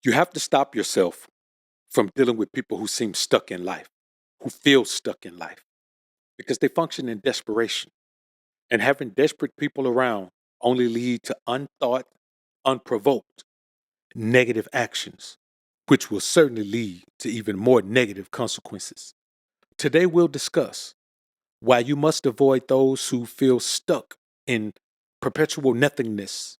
You have to stop yourself from dealing with people who seem stuck in life, who feel stuck in life, because they function in desperation. And having desperate people around only lead to unthought, unprovoked, negative actions, which will certainly lead to even more negative consequences. Today, we'll discuss why you must avoid those who feel stuck in perpetual nothingness,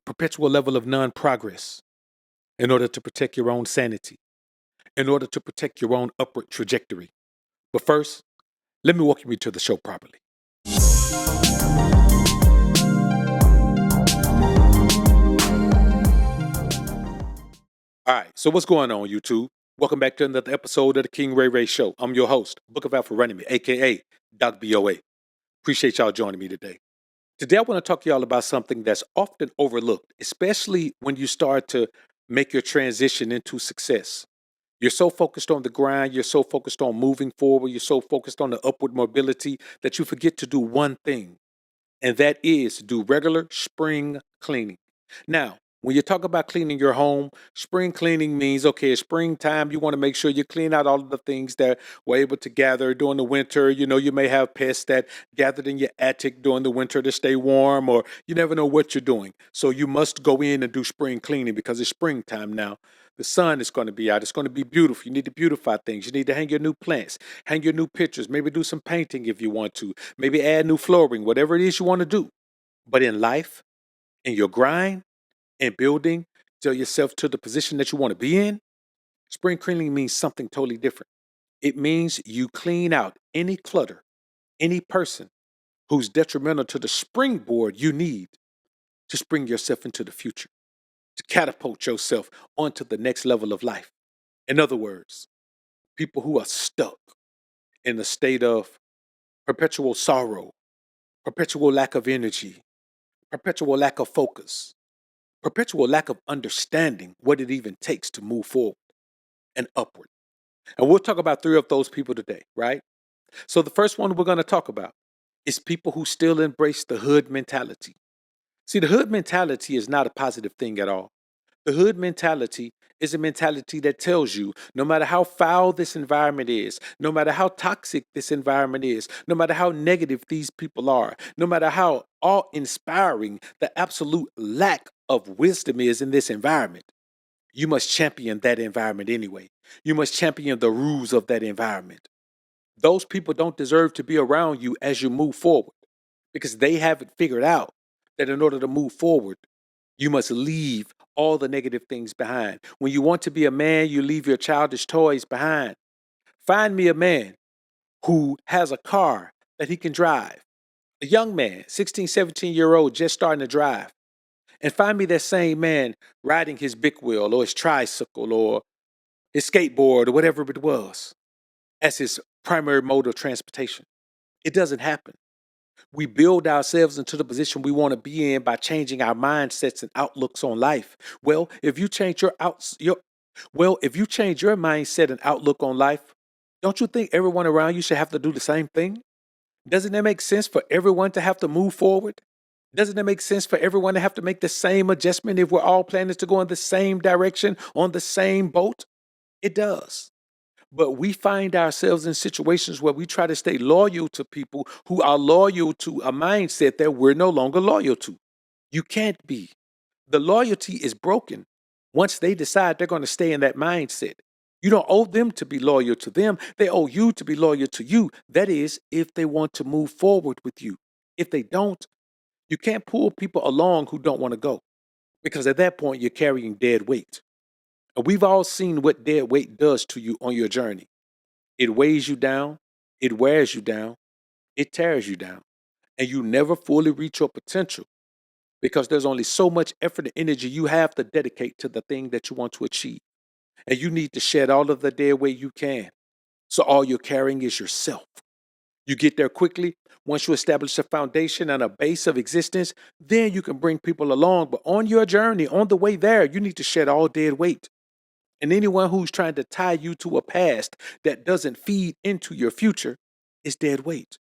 perpetual level of non progress, in order to protect your own sanity, in order to protect your own upward trajectory. But first, let me welcome you to the show properly. All right, so what's going on, YouTube? Welcome back to another episode of the King Ray Ray Show. I'm your host, Book of Alpha Running Me, aka Doc BOA. Appreciate y'all joining me today. Today, I want to talk to y'all about something that's often overlooked, especially when you start to make your transition into success. You're so focused on the grind, you're so focused on moving forward, you're so focused on the upward mobility that you forget to do one thing, and that is do regular spring cleaning. Now, when you talk about cleaning your home, spring cleaning means okay, it's springtime. You want to make sure you clean out all of the things that were able to gather during the winter. You know, you may have pests that gathered in your attic during the winter to stay warm, or you never know what you're doing. So you must go in and do spring cleaning because it's springtime now. The sun is going to be out. It's going to be beautiful. You need to beautify things. You need to hang your new plants, hang your new pictures, maybe do some painting if you want to, maybe add new flooring, whatever it is you want to do. But in life, in your grind, and building to yourself to the position that you want to be in, spring cleaning means something totally different. It means you clean out any clutter, any person who's detrimental to the springboard you need to spring yourself into the future, to catapult yourself onto the next level of life. In other words, people who are stuck in a state of perpetual sorrow, perpetual lack of energy, perpetual lack of focus, perpetual lack of understanding what it even takes to move forward and upward. And we'll talk about three of those people today, right? So the first one we're going to talk about is people who still embrace the hood mentality. See, the hood mentality is not a positive thing at all. The hood mentality is a mentality that tells you no matter how foul this environment is, no matter how toxic this environment is, no matter how negative these people are, no matter how awe inspiring the absolute lack of wisdom is in this environment, you must champion that environment anyway. You must champion the rules of that environment. Those people don't deserve to be around you as you move forward because they haven't figured out that in order to move forward, you must leave all the negative things behind. When you want to be a man, you leave your childish toys behind. Find me a man who has a car that he can drive. A young man, 16, 17-year-old, just starting to drive. And find me that same man riding his big wheel or his tricycle or his skateboard or whatever it was as his primary mode of transportation. It doesn't happen. We build ourselves into the position we want to be in by changing our mindsets and outlooks on life. Well, if you change if you change your mindset and outlook on life, don't you think everyone around you should have to do the same thing? Doesn't it make sense for everyone to have to move forward? Doesn't it make sense for everyone to have to make the same adjustment if we're all planning to go in the same direction on the same boat? It does. But we find ourselves in situations where we try to stay loyal to people who are loyal to a mindset that we're no longer loyal to. You can't be. The loyalty is broken once they decide they're going to stay in that mindset. You don't owe them to be loyal to them. They owe you to be loyal to you. That is, if they want to move forward with you. If they don't, you can't pull people along who don't want to go because at that point, you're carrying dead weight. And we've all seen what dead weight does to you on your journey. It weighs you down, it wears you down, it tears you down, and you never fully reach your potential because there's only so much effort and energy you have to dedicate to the thing that you want to achieve. And you need to shed all of the dead weight you can. So all you're carrying is yourself. You get there quickly. Once you establish a foundation and a base of existence, then you can bring people along. But on your journey, on the way there, you need to shed all dead weight. And anyone who's trying to tie you to a past that doesn't feed into your future is dead weight.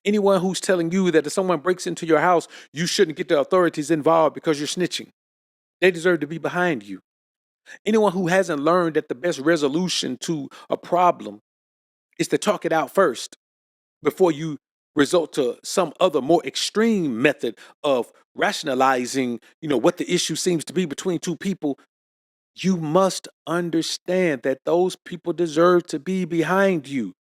Anyone who's telling you that if someone breaks into your house, you shouldn't get the authorities involved because you're snitching, they deserve to be behind you. Anyone who hasn't learned that the best resolution to a problem is to talk it out first before you resort to some other more extreme method of rationalizing, what the issue seems to be between two people, you must understand that those people deserve to be behind you.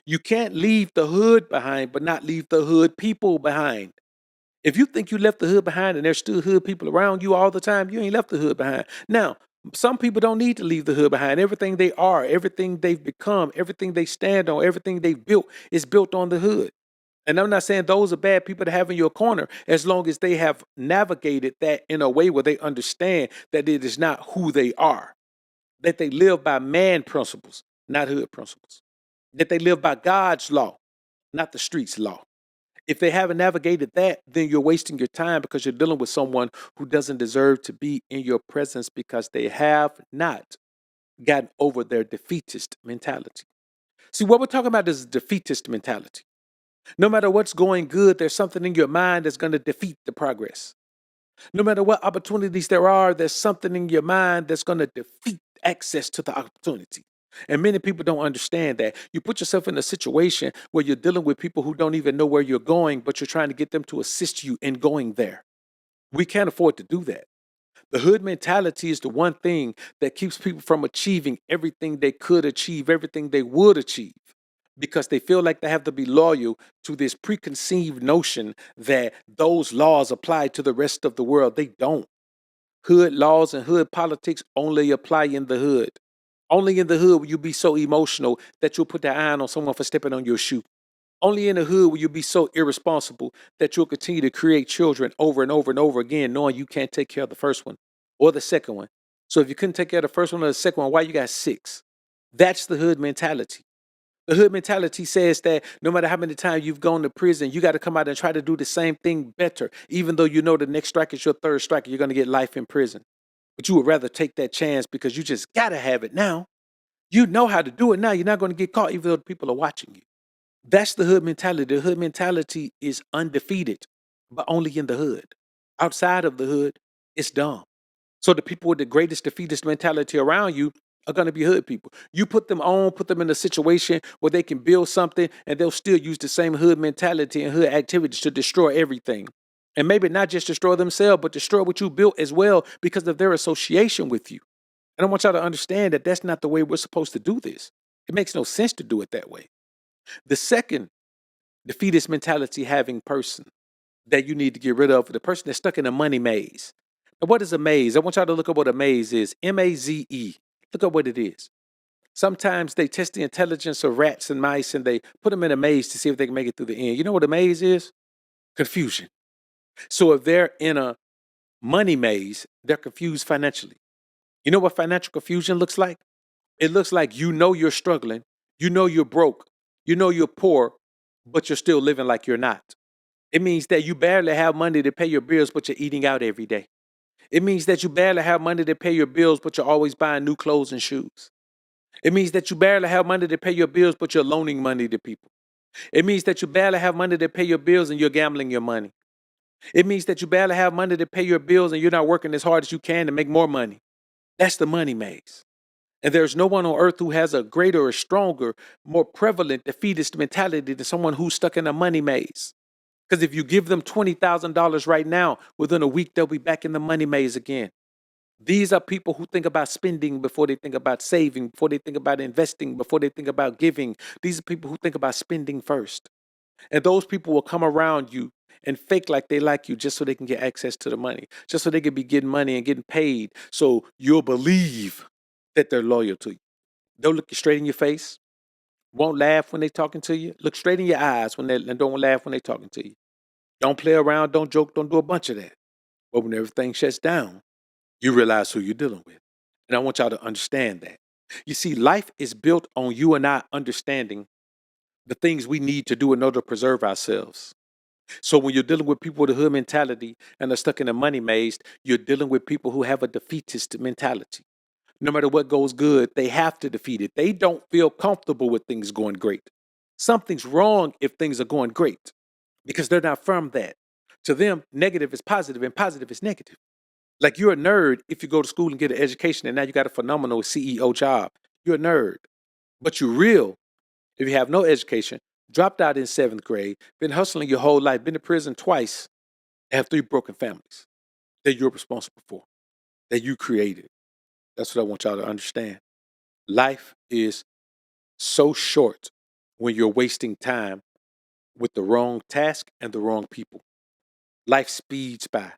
You can't leave the hood behind, but not leave the hood people behind. If you think you left the hood behind and there's still hood people around you all the time, you ain't left the hood behind. Now, some people don't need to leave the hood behind. Everything they are, everything they've become, everything they stand on, everything they've built is built on the hood. And I'm not saying those are bad people to have in your corner as long as they have navigated that in a way where they understand that it is not who they are, that they live by man principles, not hood principles, that they live by God's law, not the streets law. If they haven't navigated that, then you're wasting your time because you're dealing with someone who doesn't deserve to be in your presence because they have not gotten over their defeatist mentality. See, what we're talking about is defeatist mentality. No matter what's going good, there's something in your mind that's going to defeat the progress. No matter what opportunities there are, there's something in your mind that's going to defeat access to the opportunity. And many people don't understand that. You put yourself in a situation where you're dealing with people who don't even know where you're going, but you're trying to get them to assist you in going there. We can't afford to do that. The hood mentality is the one thing that keeps people from achieving everything they could achieve, everything they would achieve, because they feel like they have to be loyal to this preconceived notion that those laws apply to the rest of the world. They don't. Hood laws and hood politics only apply in the hood. Only in the hood will you be so emotional that you'll put the iron on someone for stepping on your shoe. Only in the hood will you be so irresponsible that you'll continue to create children over and over and over again, knowing you can't take care of the first one or the second one. So if you couldn't take care of the first one or the second one, why you got six? That's the hood mentality. The hood mentality says that no matter how many times you've gone to prison, you got to come out and try to do the same thing better, even though you know the next strike is your third strike and you're going to get life in prison. But you would rather take that chance because you just got to have it now. You know how to do it now. You're not going to get caught even though the people are watching you. That's the hood mentality. The hood mentality is undefeated, but only in the hood. Outside of the hood, it's dumb. So the people with the greatest defeatist mentality around you are going to be hood people. You put them in a situation where they can build something and they'll still use the same hood mentality and hood activities to destroy everything. And maybe not just destroy themselves, but destroy what you built as well because of their association with you. And I want y'all to understand that that's not the way we're supposed to do this. It makes no sense to do it that way. The second defeatist mentality having person that you need to get rid of, the person that's stuck in a money maze. Now, what is a maze? I want y'all to look up what a maze is. M-A-Z-E. Look up what it is. Sometimes they test the intelligence of rats and mice and they put them in a maze to see if they can make it through the end. You know what a maze is? Confusion. So if they're in a money maze, they're confused financially. You know what financial confusion looks like? It looks like you're struggling, you're broke, you're poor, but you're still living like you're not. It means that you barely have money to pay your bills, but you're eating out every day. It means that you barely have money to pay your bills, but you're always buying new clothes and shoes. It means that you barely have money to pay your bills, but you're loaning money to people. It means that you barely have money to pay your bills and you're gambling your money. It means that you barely have money to pay your bills and you're not working as hard as you can to make more money. That's the money maze. And there's no one on earth who has a greater or stronger, more prevalent defeatist mentality than someone who's stuck in a money maze. Because if you give them $20,000 right now, within a week, they'll be back in the money maze again. These are people who think about spending before they think about saving, before they think about investing, before they think about giving. These are people who think about spending first. And those people will come around you and fake like they like you just so they can get access to the money, just so they can be getting money and getting paid. So you'll believe that they're loyal to you. They'll look you straight in your face, won't laugh when they're talking to you, look straight in your eyes and don't laugh when they're talking to you. Don't play around, don't joke, don't do a bunch of that. But when everything shuts down, you realize who you're dealing with. And I want y'all to understand that. You see, life is built on you and I understanding the things we need to do in order to preserve ourselves. So when you're dealing with people with a hood mentality and are stuck in a money maze, you're dealing with people who have a defeatist mentality. No matter what goes good, they have to defeat it. They don't feel comfortable with things going great. Something's wrong if things are going great because they're not from that. To them, negative is positive and positive is negative. Like you're a nerd if you go to school and get an education and now you got a phenomenal CEO job. You're a nerd. But you're real if you have no education, dropped out in seventh grade, been hustling your whole life, been to prison twice, have three broken families that you're responsible for, that you created. That's what I want y'all to understand. Life is so short when you're wasting time with the wrong task and the wrong people. Life speeds by.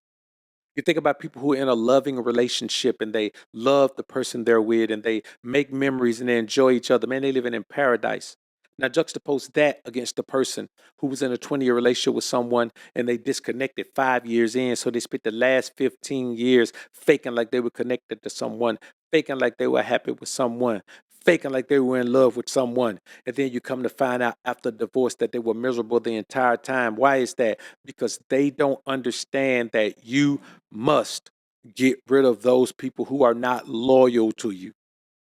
You think about people who are in a loving relationship and they love the person they're with and they make memories and they enjoy each other. Man, they living in paradise. Now juxtapose that against the person who was in a 20-year relationship with someone and they disconnected 5 years in. So they spent the last 15 years faking like they were connected to someone, faking like they were happy with someone, faking like they were in love with someone. And then you come to find out after divorce that they were miserable the entire time. Why is that? Because they don't understand that you must get rid of those people who are not loyal to you.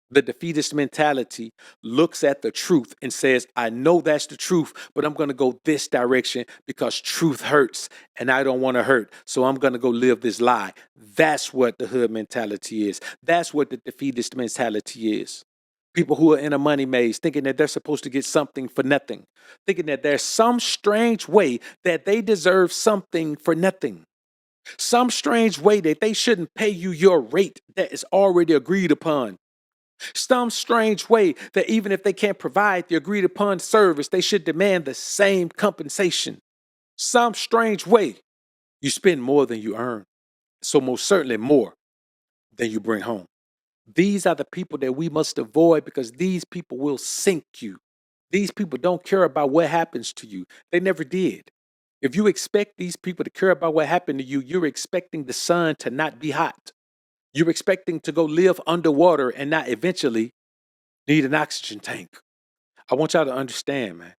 The defeatist mentality looks at the truth and says, I know that's the truth, but I'm going to go this direction because truth hurts and I don't want to hurt. So I'm going to go live this lie. That's what the hood mentality is. That's what the defeatist mentality is. People who are in a money maze thinking that they're supposed to get something for nothing, thinking that there's some strange way that they deserve something for nothing. Some strange way that they shouldn't pay you your rate that is already agreed upon. Some strange way that even if they can't provide the agreed upon service, they should demand the same compensation. Some strange way you spend more than you earn. So most certainly more than you bring home. These are the people that we must avoid because these people will sink you. These people don't care about what happens to you. They never did. If you expect these people to care about what happened to you, you're expecting the sun to not be hot. You're expecting to go live underwater and not eventually need an oxygen tank. I want y'all to understand, man.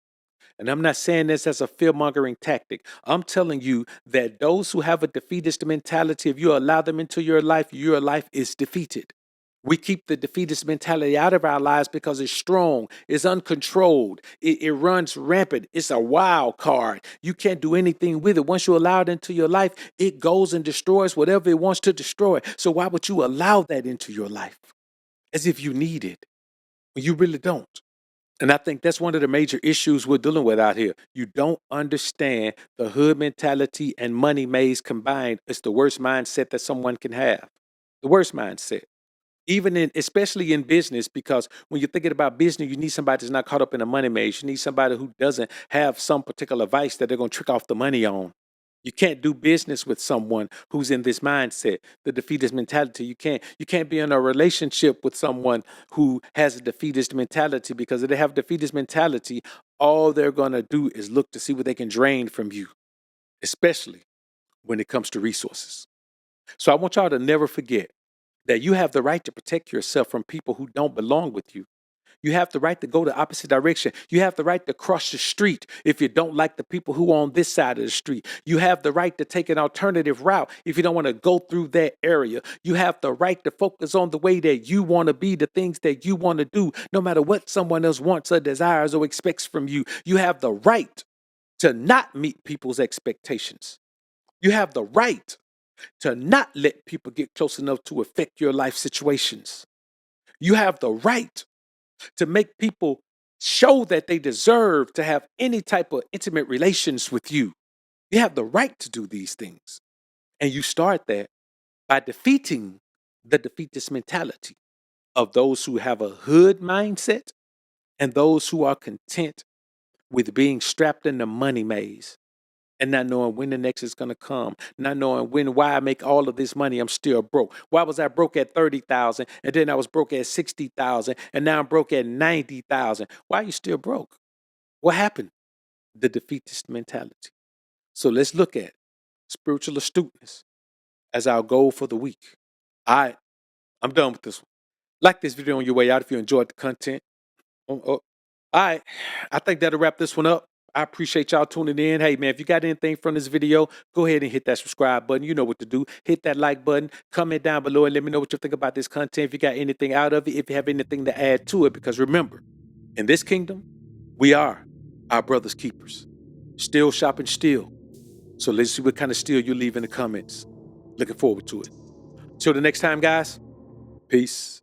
And I'm not saying this as a fear-mongering tactic. I'm telling you that those who have a defeatist mentality, if you allow them into your life is defeated. We keep the defeatist mentality out of our lives because it's strong, it's uncontrolled, it runs rampant, it's a wild card. You can't do anything with it. Once you allow it into your life, it goes and destroys whatever it wants to destroy. So why would you allow that into your life? As if you need it, when you really don't. And I think that's one of the major issues we're dealing with out here. You don't understand the hood mentality and money maze combined. It's the worst mindset that someone can have. The worst mindset. Even in, especially in business, because when you're thinking about business, you need somebody that's not caught up in a money maze. You need somebody who doesn't have some particular vice that they're going to trick off the money on. You can't do business with someone who's in this mindset, the defeatist mentality. You can't be in a relationship with someone who has a defeatist mentality because if they have defeatist mentality, all they're going to do is look to see what they can drain from you, especially when it comes to resources. So I want y'all to never forget that you have the right to protect yourself from people who don't belong with you. You have the right to go the opposite direction. You have the right to cross the street if you don't like the people who are on this side of the street. You have the right to take an alternative route if you don't want to go through that area. You have the right to focus on the way that you want to be, the things that you want to do, no matter what someone else wants or desires or expects from you. You have the right to not meet people's expectations. You have the right to not let people get close enough to affect your life situations. You have the right to make people show that they deserve to have any type of intimate relations with you. You have the right to do these things. And you start that by defeating the defeatist mentality of those who have a hood mindset and those who are content with being strapped in the money maze and not knowing when the next is going to come, not knowing why I make all of this money, I'm still broke. Why was I broke at 30,000 and then I was broke at 60,000 and now I'm broke at 90,000? Why are you still broke? What happened? The defeatist mentality. So let's look at spiritual astuteness as our goal for the week. All right, I'm done with this one. Like this video on your way out if you enjoyed the content. All right, I think that'll wrap this one up. I appreciate y'all tuning in. Hey, man, if you got anything from this video, go ahead and hit that subscribe button. You know what to do. Hit that like button. Comment down below and let me know what you think about this content. If you got anything out of it, if you have anything to add to it. Because remember, in this kingdom, we are our brother's keepers. Still shopping still. So let's see what kind of steal you leave in the comments. Looking forward to it. Till the next time, guys. Peace.